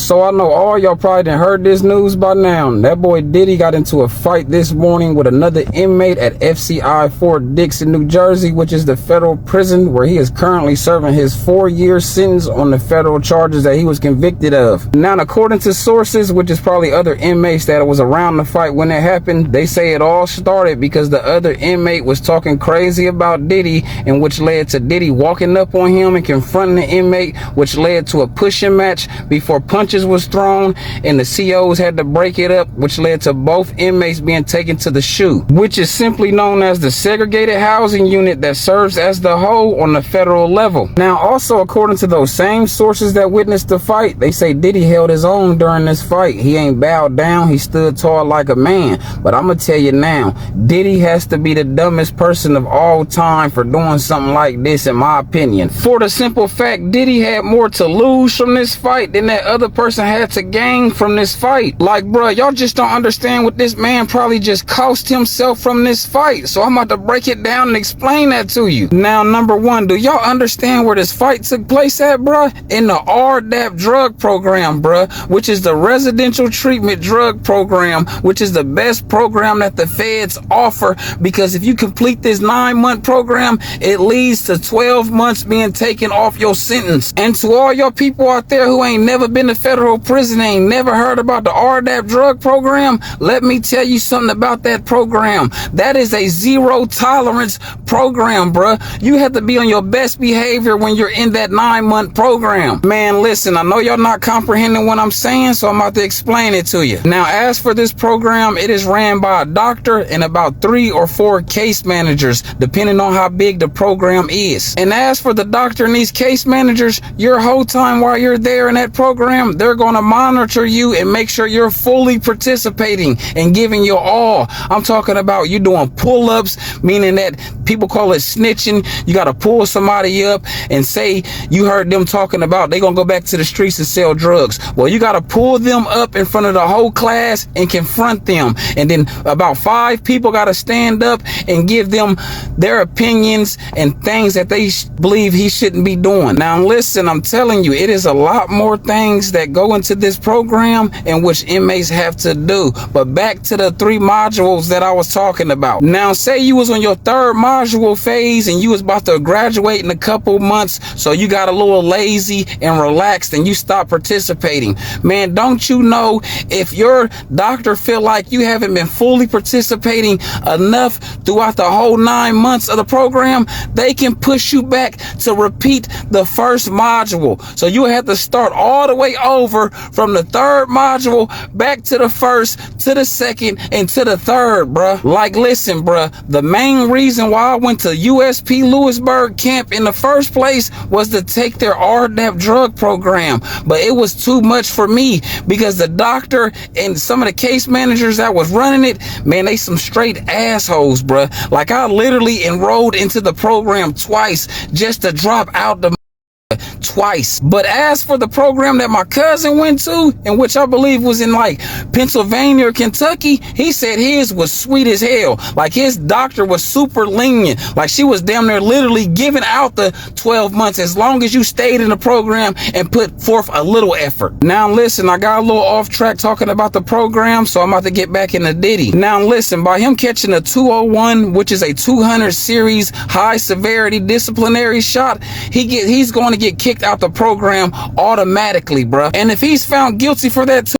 So I know all y'all probably done heard this news by now. That boy Diddy got into a fight this morning with another inmate at FCI Fort Dix in New Jersey, which is the federal prison where he is currently serving his 4-year sentence on the federal charges that he was convicted of. Now, according to sources, which is probably other inmates that was around the fight when it happened, they say it all started because the other inmate was talking crazy about Diddy, and which led to Diddy walking up on him and confronting the inmate, which led to a pushing match before punches was thrown, and the COs had to break it up, which led to both inmates being taken to the SHU, which is simply known as the segregated housing unit that serves as the HO on the federal level. Now, also according to those same sources that witnessed the fight, they say Diddy held his own during this fight. He ain't bowed down, he stood tall like a man. But I'm gonna tell you now, Diddy has to be the dumbest person of all time for doing something like this, in my opinion. For the simple fact, Diddy had more to lose from this fight than that other person had to gain from this fight. Like, bruh, y'all just don't understand what this man probably just cost himself from this fight. So I'm about to break it down and explain that to you. Now, number one, do y'all understand where this fight took place at, bruh? In the RDAP drug program, bruh, which is the residential treatment drug program, which is the best program that the feds offer, because if you complete this 9-month program, it leads to 12 months being taken off your sentence. And to all y'all people out there who ain't never been to federal prison, ain't never heard about the RDAP drug program, let me tell you something about that program. That is a zero tolerance program, bruh. You have to be on your best behavior when you're in that 9-month program. Man, listen, I know y'all not comprehending what I'm saying, so I'm about to explain it to you. Now, as for this program, it is ran by a doctor and about 3 or 4 case managers, depending on how big the program is. And as for the doctor and these case managers, your whole time while you're there in that program, they're going to monitor you and make sure you're fully participating and giving your all. I'm talking about you doing pull-ups, meaning that people call it snitching. You got to pull somebody up and say you heard them talking about they going to go back to the streets and sell drugs. Well, you got to pull them up in front of the whole class and confront them. And then about 5 people got to stand up and give them their opinions and things that they believe he shouldn't be doing. Now, listen, I'm telling you, it is a lot more things that go into this program and which inmates have to do. But back to the 3 modules that I was talking about. Now, say you was on your 3rd module phase and you was about to graduate in a couple months, so you got a little lazy and relaxed and you stopped participating. Man, don't you know, if your doctor feel like you haven't been fully participating enough throughout the whole 9 months of the program, they can push you back to repeat the 1st module. So you have to start all the way over from the 3rd module back to the 1st, to the 2nd, and to the 3rd, bruh. Like, listen, bruh, the main reason why I went to USP Lewisburg camp in the first place was to take their RDAP drug program. But it was too much for me because the doctor and some of the case managers that was running it, man, they some straight assholes, bruh. Like, I literally enrolled into the program twice just to drop out the twice. But as for the program that my cousin went to, in which I believe was in like Pennsylvania or Kentucky, he said his was sweet as hell. Like, his doctor was super lenient. Like, she was damn near literally giving out the 12 months as long as you stayed in the program and put forth a little effort. Now listen, I got a little off track talking about the program, so I'm about to get back into Diddy. Now listen, by him catching a 201, which is a 200 series high severity disciplinary shot, he's going to get kicked out the program automatically, bruh. And if he's found guilty for that too.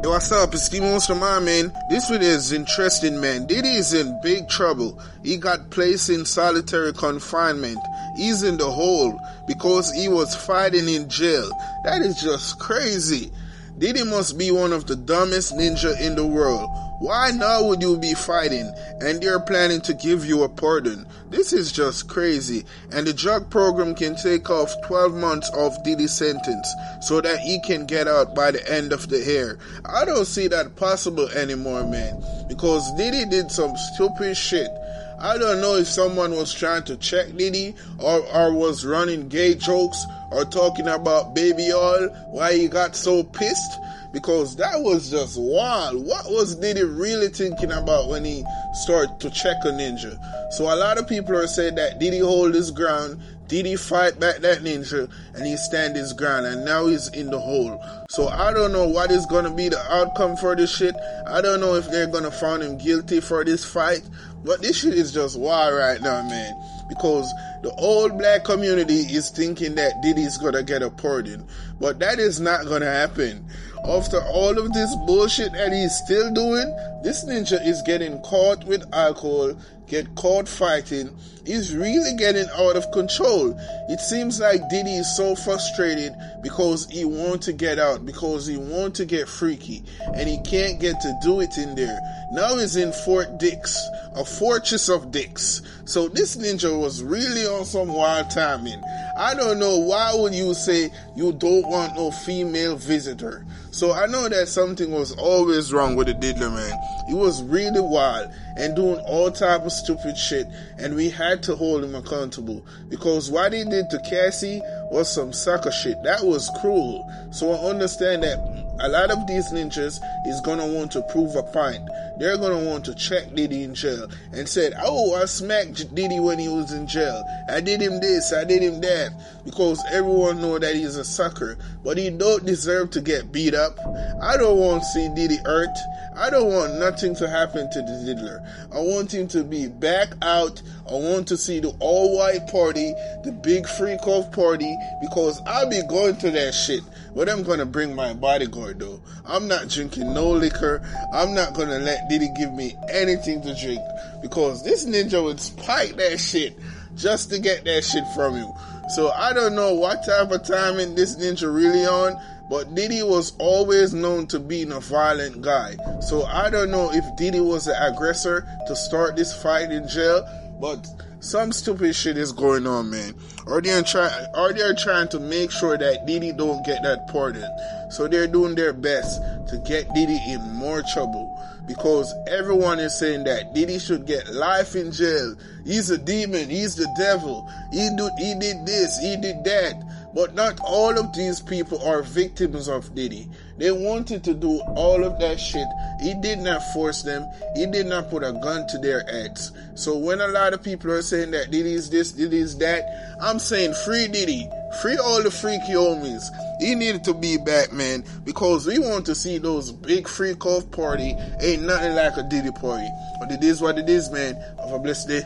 Yo, what's up? It's Steve Monster, man. This video is interesting, man. Diddy is in big trouble. He got placed in solitary confinement. He's in the hole because he was fighting in jail. That is just crazy. Diddy must be one of the dumbest ninja in the world. Why now would you be fighting and they're planning to give you a pardon? This is just crazy. And the drug program can take off 12 months of Diddy's sentence so that he can get out by the end of the year. I don't see that possible anymore, man, because Diddy did some stupid shit. I don't know if someone was trying to check Diddy or was running gay jokes or talking about baby oil, why he got so pissed, because that was just wild. What was Diddy really thinking about when he started to check a ninja? So a lot of people are saying that Diddy hold his ground, Diddy fight back that ninja and he stand his ground, and now he's in the hole. So I don't know what is gonna be the outcome for this shit. I don't know if they're gonna find him guilty for this fight, but this shit is just wild right now, man. Because the old black community is thinking that Diddy's gonna get a pardon, but that is not gonna happen. After all of this bullshit that he's still doing, this ninja is getting caught with alcohol, get caught fighting. He's really getting out of control. It seems like Diddy is so frustrated because he wants to get out, because he wants to get freaky, and he can't get to do it in there. Now he's in Fort Dix, a fortress of dicks. So this ninja was really on some wild timing. I don't know, why would you say you don't want no female visitor? So I know that something was always wrong with the Diddler, man. He was really wild and doing all type of stupid shit, and we had to hold him accountable because what he did to Cassie was some sucker shit. That was cruel. So I understand that a lot of these ninjas is gonna want to prove a point. They're gonna want to check Diddy in jail and said, oh, I smacked Diddy when he was in jail. I did him this, I did him that, because everyone know that he's a sucker. But he don't deserve to get beat up. I don't want to see Diddy hurt. I don't want nothing to happen to the Diddler. I want him to be back out. I want to see the all-white party, the big freak-off party, because I'll be going to that shit. But I'm going to bring my bodyguard, though. I'm not drinking no liquor. I'm not going to let Diddy give me anything to drink, because this ninja would spike that shit just to get that shit from you. So I don't know what type of timing this ninja really on, but Diddy was always known to being a violent guy. So I don't know if Diddy was the aggressor to start this fight in jail, but some stupid shit is going on, man. Or they're trying to make sure that Diddy don't get that pardon. So they're doing their best to get Diddy in more trouble, because everyone is saying that Diddy should get life in jail. He's a demon, he's the devil, he did this, he did that. But not all of these people are victims of Diddy. They wanted to do all of that shit. He did not force them. He did not put a gun to their heads. So when a lot of people are saying that Diddy is this, Diddy is that, I'm saying free Diddy. Free all the freaky homies. He needed to be back, man, because we want to see those big freak-off party. Ain't nothing like a Diddy party. But it is what it is, man. Have a blessed day.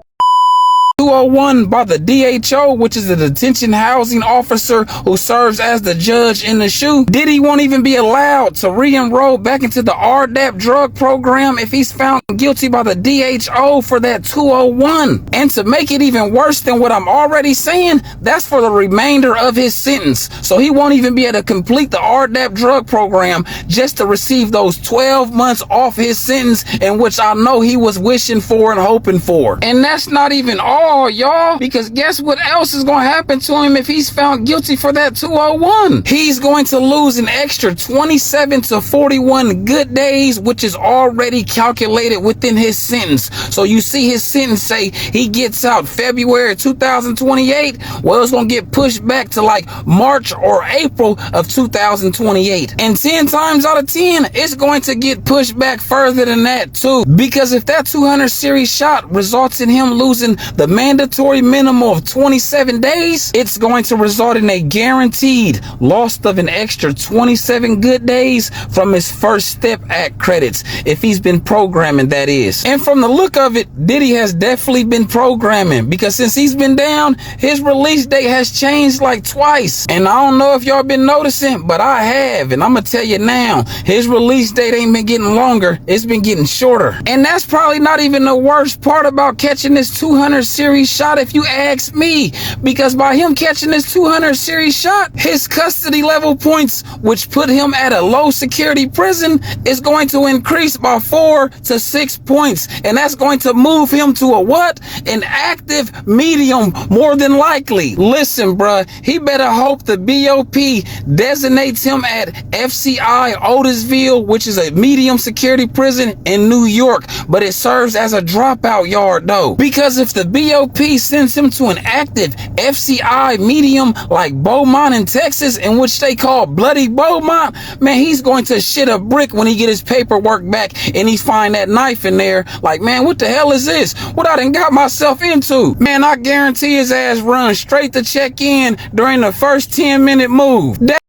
201 by the DHO, which is the detention housing officer who serves as the judge in the shoe. Diddy won't even be allowed to re-enroll back into the RDAP drug program if he's found guilty by the DHO for that 201. And to make it even worse than what I'm already saying, that's for the remainder of his sentence. So he won't even be able to complete the RDAP drug program just to receive those 12 months off his sentence, in which I know he was wishing for and hoping for. And that's not even all, y'all, because guess what else is going to happen to him if he's found guilty for that 201? He's going to lose an extra 27 to 41 good days, which is already calculated within his sentence. So you see his sentence say he gets out February 2028. Well, it's going to get pushed back to like March or April of 2028. And 10 times out of 10, it's going to get pushed back further than that too. Because if that 200 series shot results in him losing the mandatory minimum of 27 days, it's going to result in a guaranteed loss of an extra 27 good days from his First Step Act credits, if he's been programming, that is. And from the look of it, Diddy has definitely been programming, because since he's been down, his release date has changed like twice. And I don't know if y'all been noticing, but I have, and I'm gonna tell you now, his release date ain't been getting longer, it's been getting shorter. And that's probably not even the worst part about catching this 200 series shot, if you ask me, because by him catching this 200 series shot, his custody level points, which put him at a low security prison, is going to increase by 4 to 6 points, and that's going to move him to a what? An active medium, more than likely. Listen, bruh, he better hope the BOP designates him at FCI Otisville, which is a medium security prison in New York, but it serves as a dropout yard though, because if the BOP BOP sends him to an active FCI medium like Beaumont in Texas, in which they call Bloody Beaumont, man, he's going to shit a brick when he get his paperwork back and he find that knife in there. Like, man, what the hell is this? What I done got myself into? Man, I guarantee his ass runs straight to check in during the first 10-minute move. That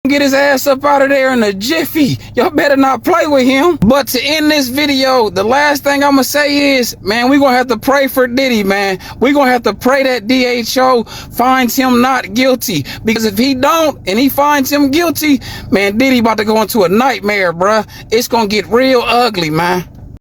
get his ass up out of there in a jiffy. Y'all better not play with him. But to end this video, the last thing I'm gonna say is, man, we gonna have to pray for Diddy, man. We gonna have to pray that DHO finds him not guilty, because if he don't and he finds him guilty, man, Diddy about to go into a nightmare, bruh. It's gonna get real ugly, man.